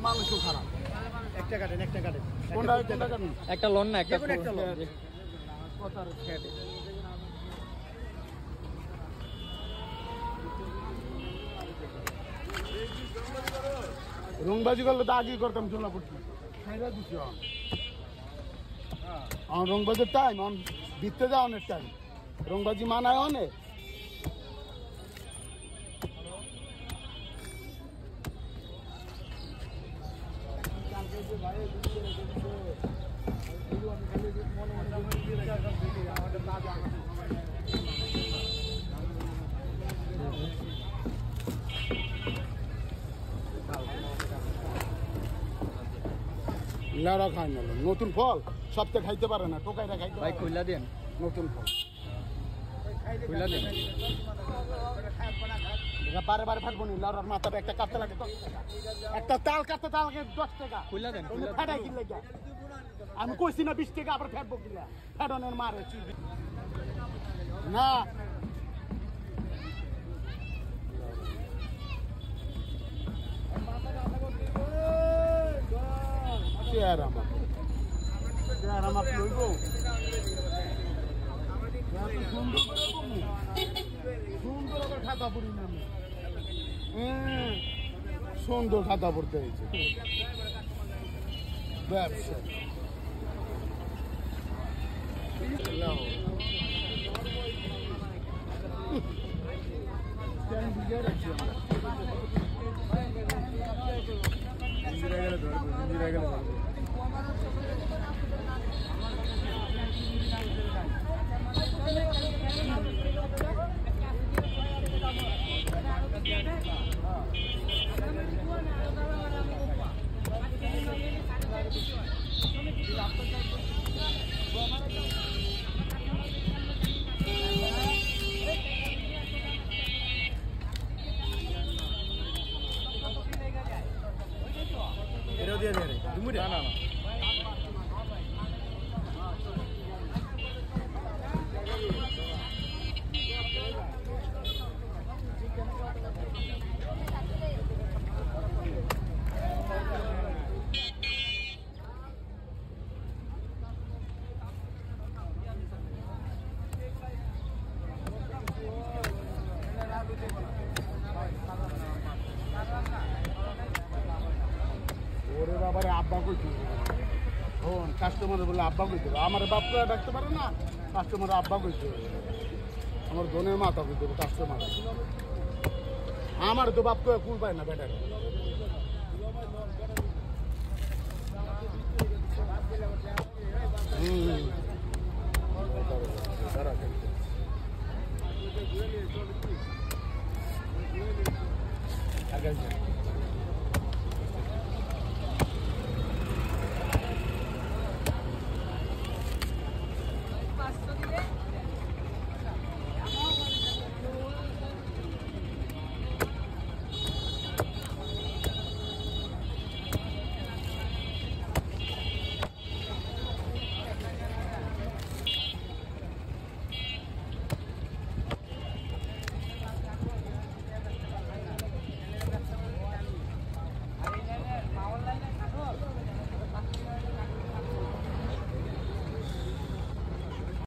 মানুষও খারাপ। একটা কাটেন একটা লোন না একটা কথার খেটে রংবাজি করলে তো আগেই করতাম সোনাপুরটি খাইরা দিছি রংবাজির টাইম দিতে যাও অনেক টাইম রংবাজি মানায় অনেক লাড়া খাই না নতুন ফল সপ্তাহে খাইতে পারে না টোকাইরা খাইতে ভাই খুইলা দেন নতুন ফল খুইলা দেন বারে বারে ফাটবো নি লাড়ার মাথাটা একটা কাটতে লাগে 10 টাকা একটা তাল কাটতে তাল লাগে 10 টাকা খুইলা দেন ফাটাই কিনলে আমি কইছি না 20 টাকা আবার ফেটবো কিলা ফেটনের মারে না চেয়ার আমার লইব সুন্দর খাতা পড়ি না আমি সুন্দর খাতা পড়তে হয়েছে ব্যবসা এটাও দিয়ে দেয় না না ওরে বাবারে আব্বা কইতো শোন কাস্টমার বলে আব্বা কইতো আমার বাপরা ডাকতে পারে না কাস্টমার আব্বা কইতো আমার বোনের মাথা কইতো কাস্টমার আমার তো বাপ তো কুল পায় না বেটার আগে